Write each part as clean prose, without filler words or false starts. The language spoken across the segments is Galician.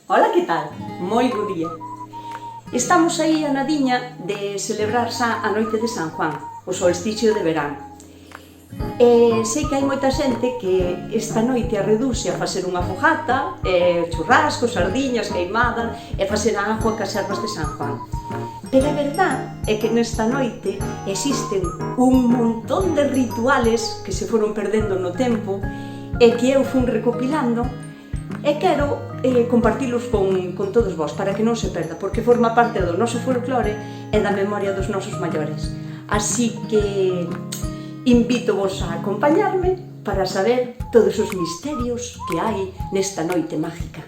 Ola, que tal? Moi bo día. Estamos aí a nadiña de celebrar xa a noite de San Juan, o solsticio de verán. Sei que hai moita xente que esta noite a reduce a facer unha fogata, churrasco, sardiñas, queimada, e facer a agua cas ervas de San Juan. Pero a verdad é que nesta noite existen un montón de rituales que se foron perdendo no tempo e que eu fun recopilando e quero compartilos con todos vós para que non se perda, porque forma parte do noso folclore e da memoria dos nosos maiores. Así que invítovos a acompañarme para saber todos os misterios que hai nesta noite mágica.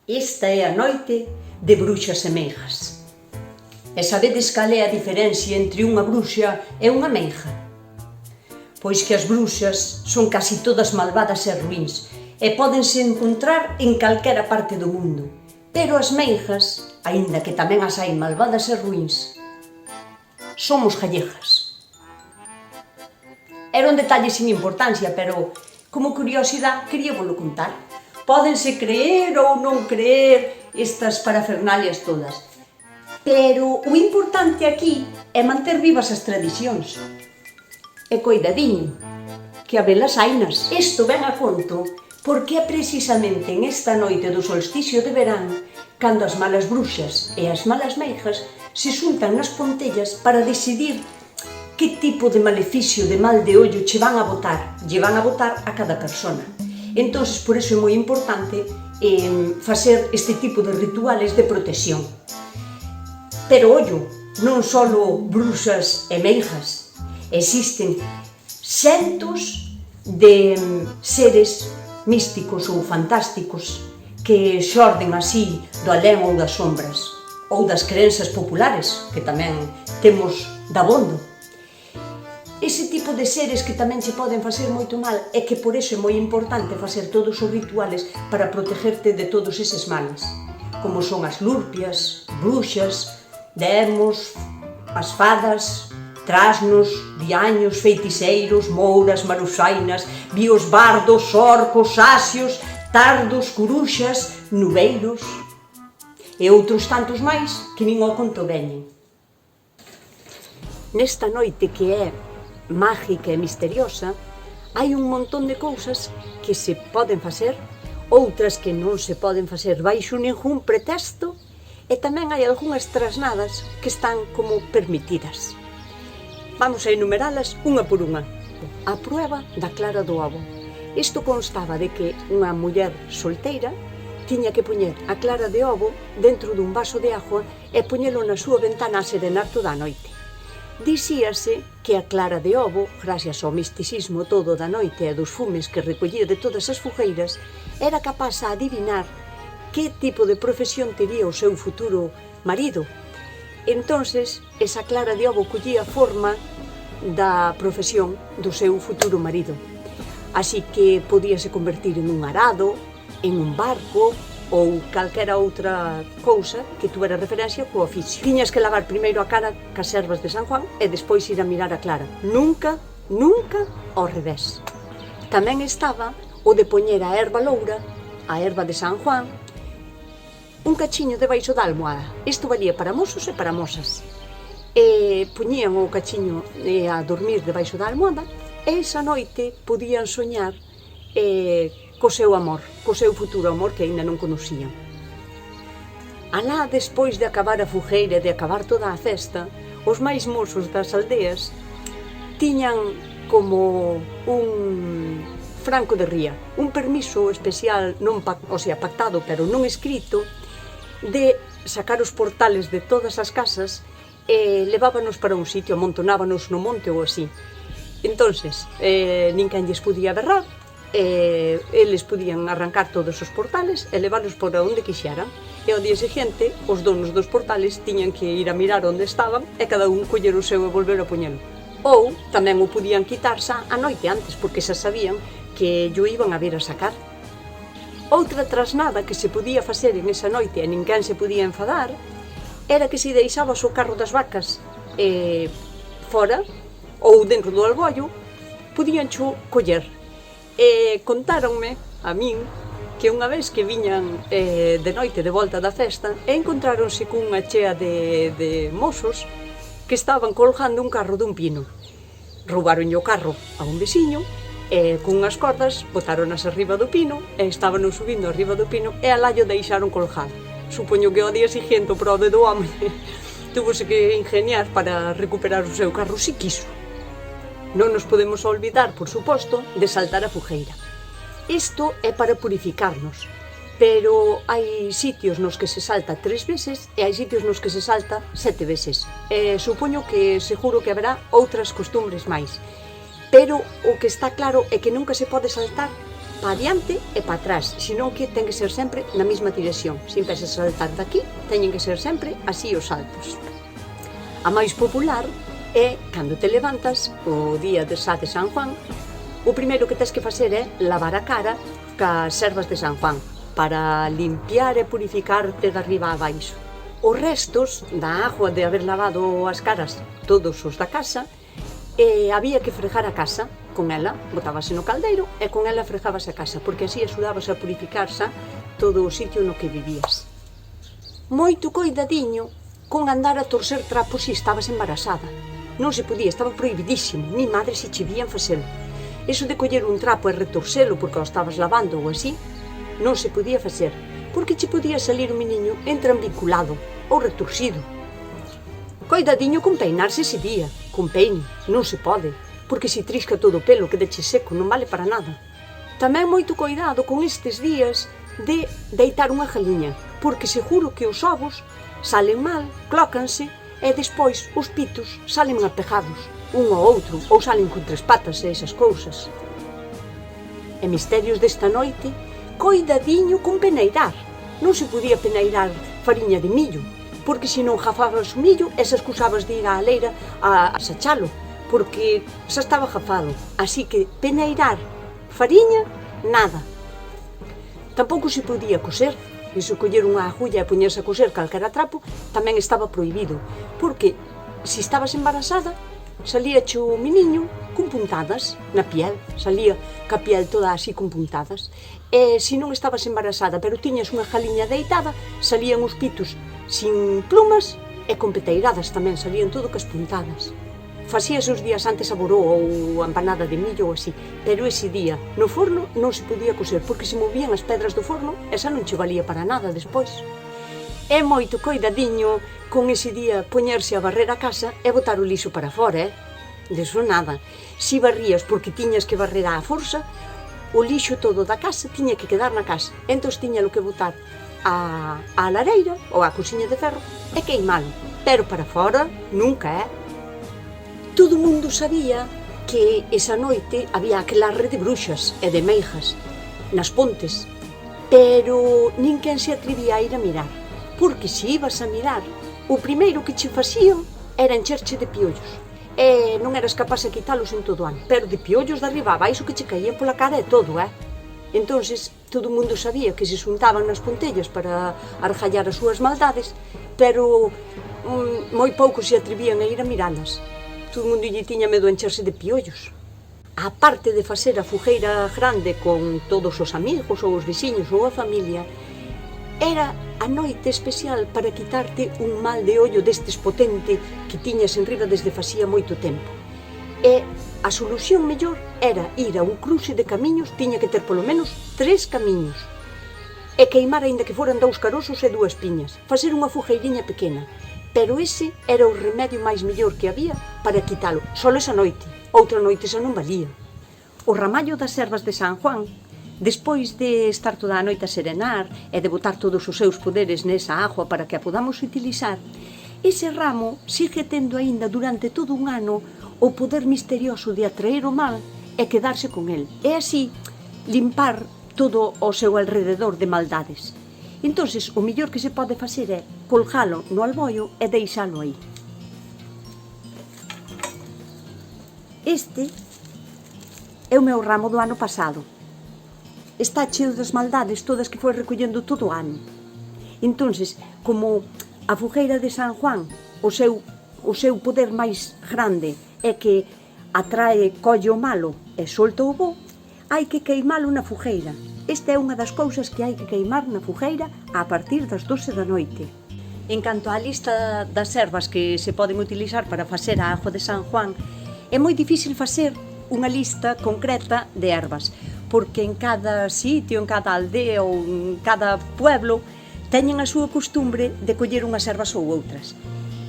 Esta é a noite de bruxas e menjas. E sabedes cal é a diferencia entre unha bruxa e unha menja? Pois que as bruxas son casi todas malvadas e ruíns e pódense encontrar en calquera parte do mundo. Pero as menjas, aínda que tamén as hai malvadas e ruíns, somos gallegas. Era un detalle sin importancia, pero como curiosidade quería volo contar. Pódense creer ou non creer estas parafernalias todas, pero o importante aquí é manter vivas as tradicións. E coidadiño, que a velas hainas. Isto ven a conto porque é precisamente en esta noite do solsticio de verán cando as malas bruxas e as malas menjas se xuntan nas pontellas para decidir que tipo de maleficio, de mal de ollo che van a botar. Lle van a botar a cada persona. Entón, por iso é moi importante facer este tipo de rituales de protección. Pero, ollo, non só bruxas e menjas, existen centos de seres místicos ou fantásticos que xorden así do alén ou das sombras, ou das crenzas populares, que tamén temos dabondo. Ese tipo de seres que tamén se poden facer moito mal é que por iso é moi importante facer todos os rituales para protegerte de todos eses males, como son as lurpias, bruxas, demos, as fadas, trasnos, diaños, feiticeiros, mouras, marusainas, bios bardos, orcos, asios, tardos, curuxas, nubeiros e outros tantos máis que nin ao conto veñen. Nesta noite que é mágica e misteriosa, hai un montón de cousas que se poden facer, outras que non se poden facer baixo ningún pretexto, e tamén hai algunhas trasnadas que están como permitidas. Vamos a enumeralas unha por unha. A prueba da clara do ovo. Isto constaba de que unha muller solteira tiña que poñer a clara de ovo dentro dun vaso de agua e poñelo na súa ventana a serenar toda a noite. Dicíase que a clara de ovo, gracias ao misticismo todo da noite e dos fumes que recollía de todas as fogueiras, era capaz a adivinar que tipo de profesión tería o seu futuro marido. Entonces, esa clara de ovo collía forma da profesión do seu futuro marido. Así que podíase convertir en un arado, en un barco ou calquera outra cousa que tuvera referencia co oficio. Tiñas que lavar primeiro a cara cas ervas de San Juan e despois ir a mirar a clara. Nunca ao revés. Tamén estaba o de poñer a erva loura, a erva de San Juan, un cachiño debaixo da almohada. Isto valía para mozos e para mozas. E poñían o cachiño a dormir debaixo da almohada e esa noite podían soñar co seu amor, co seu futuro amor que aínda non conocían. Alá, despois de acabar a fogueira e de acabar toda a festa, os máis mozos das aldeas tiñan como un franco de ría, un permiso especial, pactado, pero non escrito, de sacar os portales de todas as casas e levábanos para un sitio, amontonábanos no monte ou así. Entonces, ninguén lles podía berrar, eles podían arrancar todos os portales e leválos por onde quixeran. E ao día seguinte, os donos dos portales tiñan que ir a mirar onde estaban e cada un coller o seu e volver a poñelo. Ou tamén o podían quitar xa a noite antes, porque xa sabían que yo iban a vir a sacar. Outra trasnada que se podía facer en esa noite e ninguén se podía enfadar era que se deixabas o carro das vacas fora ou dentro do alboio, podían cho coller. E contáronme a min que unha vez que viñan de noite de volta da festa e encontráronse cunha chea de mozos que estaban colgando un carro dun pino. Roubaronlle o carro a un veciño e cunhas cordas botáronas arriba do pino e estaban subindo arriba do pino e alá o deixaron colgado. Supoño que ao día seguinte o prode do home tuvose que ingeniar para recuperar o seu carro si quiso. Non nos podemos olvidar, por suposto, de saltar a fogueira. Isto é para purificarnos, pero hai sitios nos que se salta 3 veces e hai sitios nos que se salta 7 veces. Supoño que seguro que haberá outras costumbres máis, pero o que está claro é que nunca se pode saltar para adiante e para atrás, senón que ten que ser sempre na mesma dirección. Se empezas a saltar daqui, teñen que ser sempre así os saltos. A máis popular é cando te levantas o día de Sá de San Juan, o primeiro que tens que facer é lavar a cara cas servas de San Juan para limpiar e purificarte de arriba a baixo. Os restos da agua de haber lavado as caras todos os da casa, había que fregar a casa con ela, botábase no caldeiro e con ela fregábase a casa, porque así axudabas a purificarse todo o sitio no que vivías. Moito coidadiño con andar a torcer trapos se estabas embarazada. Non se podía, estaba prohibidísimo, ni madre se che vían facelo. Eso de coller un trapo e retorcelo porque o estabas lavando ou así, non se podía facer, porque che podía salir un meniño entrambiculado ou retorcido. Coidadiño con peinarse ese día, con peine, non se pode, porque se trisca todo o pelo que deche seco, non vale para nada. Tamén moito coidado con estes días de deitar unha galiña, porque seguro que os ovos salen mal, clócanse, e despois os pitos salen apegados, un ao outro, ou salen con 3 patas e esas cousas. E misterios desta noite, coidadiño con peneirar. Non se podía peneirar fariña de millo, porque se non jafabas o millo, esas excusabas de ir á leira a sachalo, porque xa estaba jafado. Así que peneirar fariña, nada. Tampouco se podía coser. Iso coller unha agulla e poñerse a coser calquera trapo tamén estaba prohibido, porque se estabas embarazada salía o meniño con puntadas na piel, salía ca piel toda así con puntadas, e se non estabas embarazada pero tiñas unha galiña deitada, salían os pitos sin plumas e con peteiradas tamén, salían todo cas puntadas. Facías os días antes a boró ou a empanada de millo ou así, pero ese día no forno non se podía coser porque se movían as pedras do forno e xa non che valía para nada despois. É moito coidadiño con ese día poñerse a barrer a casa e botar o lixo para fora, Deso nada. Si barrías porque tiñas que barrer á forza, o lixo todo da casa tiña que quedar na casa. Entón tiñalo que botar á lareira ou á cociña de ferro e queimalo. Pero para fora nunca, Todo o mundo sabía que esa noite había aquelarre de bruxas e de meijas nas pontes, pero ninguén se atrevía a ir a mirar, porque se ibas a mirar, o primeiro que che facían era encherche de piollos, e non eras capaz de quitalos en todo o ano, pero de piollos de arriba a baixo que che caían pola cara e todo, Entonces, todo o mundo sabía que se xuntaban nas pontellas para argallar as súas maldades, pero moi poucos se atrevían a ir a miralas. Todo o mundo lle tiña medo a encherse de piollos. A parte de facer a fogueira grande con todos os amigos ou os veciños ou a familia, era a noite especial para quitarte un mal de ollo destes potente que tiñas enriba desde facía moito tempo. E a solución mellor era ir a un cruce de camiños, tiña que ter polo menos 3 camiños, e queimar aínda que foran 2 carosos e 2 piñas, facer unha fogueiriña pequena. Pero ese era o remedio máis mellor que había para quitalo, só esa noite, outra noite xa non valía. O ramallo das ervas de San Juan, despois de estar toda a noite a serenar e de botar todos os seus poderes nesa agua para que a podamos utilizar, ese ramo sigue tendo aínda durante todo un ano o poder misterioso de atraer o mal e quedarse con el. E así limpar todo o seu alrededor de maldades. Entonces, o mellor que se pode facer é colgalo no alboio e deixalo aí. Este é o meu ramo do ano pasado. Está cheo das maldades todas que foi recollendo todo o ano. Entonces, como a fogueira de San Juan, o seu poder máis grande é que atrae, colle o malo e solta o bo, hai que queimalo na fogueira. Esta é unha das cousas que hai que queimar na fogueira a partir das 12 da noite. En canto á lista das ervas que se poden utilizar para facer a auga de San Juan, é moi difícil facer unha lista concreta de ervas, porque en cada sitio, en cada aldea ou en cada pueblo teñen a súa costumbre de coller unhas ervas ou outras.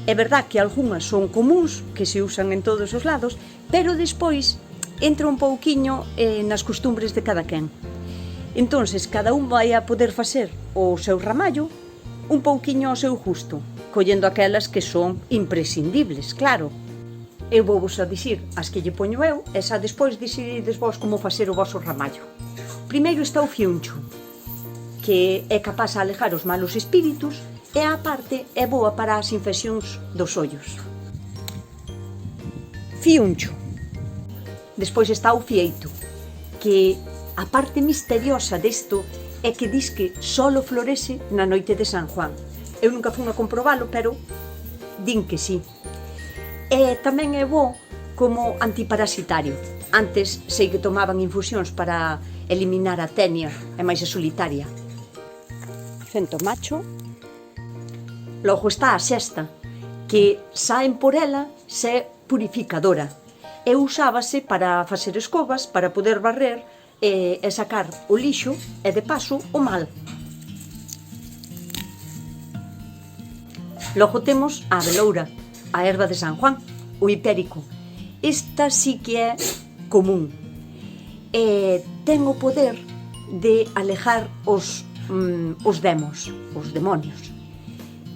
É verdad que algunhas son comuns, que se usan en todos os lados, pero despois entra un pouquiño nas costumbres de cada quen. Entonces, cada un vai a poder facer o seu ramallo un pouquiño ao seu gusto, collendo aquelas que son imprescindibles, claro. Eu vou vos a dicir as que lle poño eu e xa despois decidides vos como facer o vosso ramallo. Primeiro está o fiuncho, que é capaz de alejar os malos espíritus e á parte é boa para as infeccións dos ollos. Fiuncho. Despois está o fieito, que a parte misteriosa desto é que dis que solo florece na noite de San Juan. Eu nunca fun a comprobalo, pero din que sí. E tamén é bo como antiparasitario. Antes sei que tomaban infusións para eliminar a tenia e máis a solitaria. Fento macho. Logo está a sexta, que saen por ela se purificadora e usábase para facer escobas, para poder barrer e sacar o lixo e de paso o mal. Logo temos a veloura, a erva de San Juan, o hipérico. Esta sí que é común e ten o poder de alejar os demos, os demonios.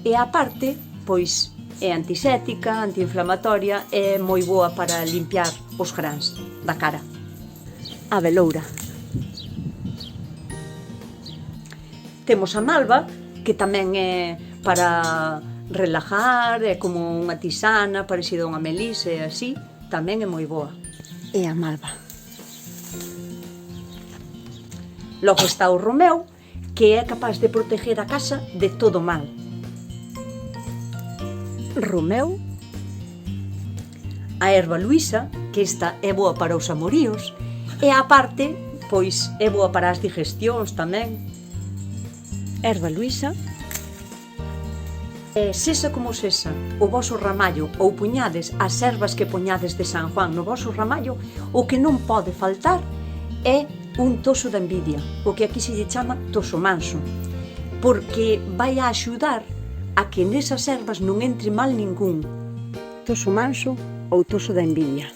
E a parte, pois, é antiséptica, antiinflamatoria e moi boa para limpiar os grans da cara. A veloura. Temos a malva, que tamén é para relajar, é como unha tisana parecida a unha melisa e así, tamén é moi boa. E a malva. Logo está o romeu, que é capaz de proteger a casa de todo mal. Romeu. A erva luisa, que esta é boa para os amoríos, e a parte, pois, é boa para as digestións tamén. Erva luisa. E sexa como sexa o voso ramallo ou puñades as ervas que poñades de San Juan no voso ramallo, o que non pode faltar é un toso da envidia, o que aquí se lle chama toso manso, porque vai a axudar a que nesas ervas non entre mal ningún. Toso manso ou toso da envidia.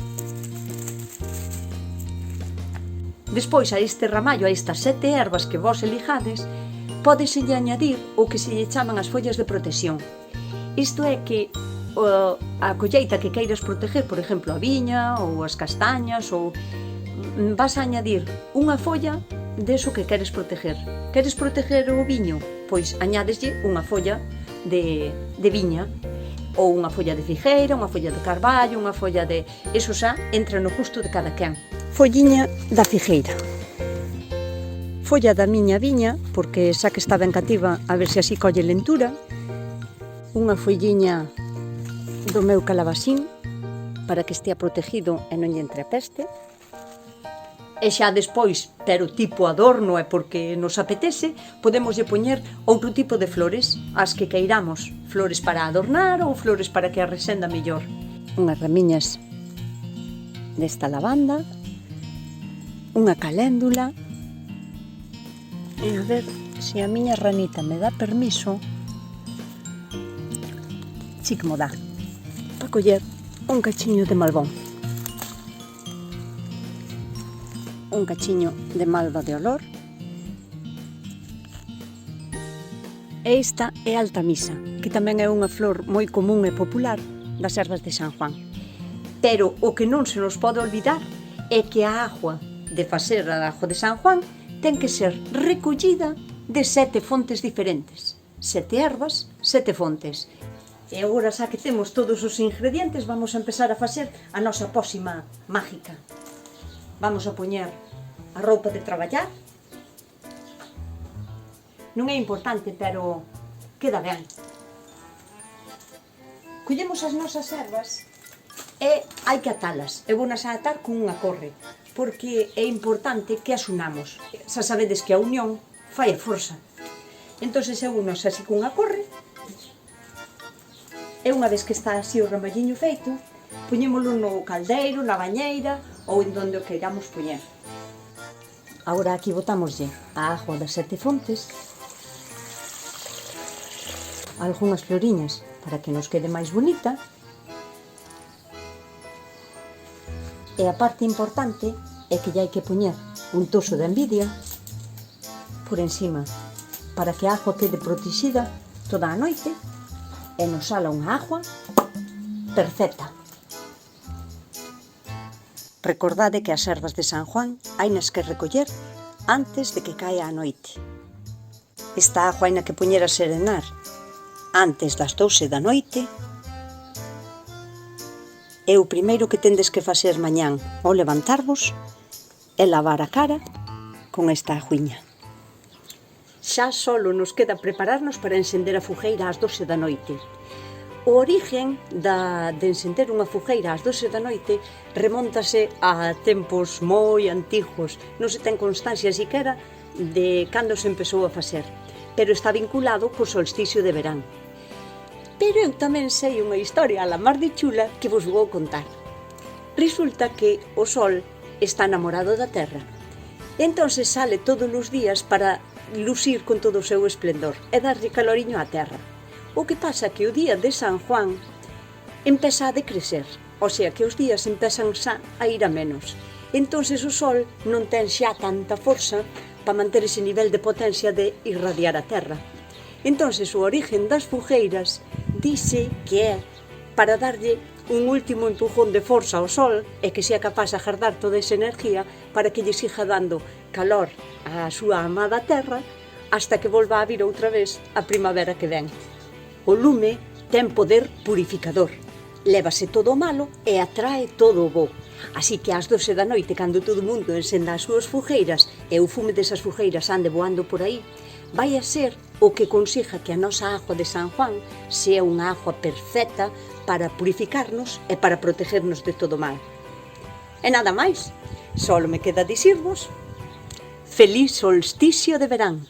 Despois a este ramallo, a estas 7 ervas que vos elijades, pódeselle añadir o que se lle chaman as follas de protección. Isto é que a colleita que queiras proteger, por exemplo, a viña ou as castañas, ou vas a añadir unha folla deso que queres proteger. Queres proteger o viño? Pois añádeslle unha folla de viña, ou unha folla de figueira, unha folla de carballo, unha folla de... Eso xa entra no gusto de cada quen. Folliña da figueira. Folla da miña viña, porque xa que está ben cativa, a ver se así colle lentura. Unha folliña do meu calabasín, para que estea protegido e non lle entre a peste. E xa despois, pero tipo adorno e porque nos apetece, podemos lle poñer outro tipo de flores, as que queiramos, flores para adornar ou flores para que a resenda mellor. Unhas ramiñas desta lavanda, unha caléndula, e a ver se a miña ranita me dá permiso, si que mo dá, para coller un cachiño de malvón. Un cachiño de malva de olor E esta é a altamisa, que tamén é unha flor moi común e popular das ervas de San Juan. Pero o que non se nos pode olvidar é que a agua de facer a agua de San Juan ten que ser recollida de 7 fontes diferentes. 7 ervas, 7 fontes. E agora, xa que temos todos os ingredientes, vamos a empezar a facer a nosa pócima mágica. Vamos a poñer a roupa de traballar. Non é importante, pero queda ben. Collemos as nosas ervas e hai que atalas. Eu vou nas a atar con unha corre, porque é importante que as unamos. Xa sabedes que a unión fai a forza. Entón, eu unos así con unha corre, e unha vez que está así o ramalliño feito, poñémolo no caldeiro, na bañeira ou en donde o queiramos poñer. Agora aquí botámoslle a agua das 7 fontes, algunhas floriñas para que nos quede máis bonita, e a parte importante é que lle hai que poñer un toso de envidia por encima para que a agua quede protexida toda a noite e nos sala unha agua perfecta. Recordade que as ervas de San Juan hainas que recoller antes de que caia a noite. Esta agua haina que poñer a serenar antes das 12 da noite. E o primeiro que tendes que facer mañán ao levantarvos é lavar a cara con esta aguiña. Xa solo nos queda prepararnos para encender a fogueira ás 12 da noite. O origen de encender unha fogueira ás 12 da noite remóntase a tempos moi antigos. Non se ten constancia siquera de cando se empezou a facer, pero está vinculado co solsticio de verán. Pero eu tamén sei unha historia a la mar de chula que vos vou contar. Resulta que o sol está namorado da terra. Entón sale todos os días para lucir con todo o seu esplendor e darlle caloriño á terra. O que pasa que o día de San Juan empeza a decrecer, o sea que os días empezan xa a ir a menos. Entón o sol non ten xa tanta forza para manter ese nivel de potencia de irradiar a terra. Entón o origen das fogueiras dice que é para darlle un último empujón de forza ao sol e que sea capaz de agardar toda esa energía para que lle siga dando calor á súa amada terra hasta que volva a vir outra vez a primavera que ven. O lume ten poder purificador, lévase todo o malo e atrae todo o bo. Así que ás 12 da noite, cando todo o mundo encenda as súas fogueiras e o fume desas fogueiras ande voando por aí, vai a ser o que consiga que a nosa agua de San Juan sea unha agua perfecta para purificarnos e para protegernos de todo mal. E nada máis, só me queda dicirvos: feliz solsticio de verán.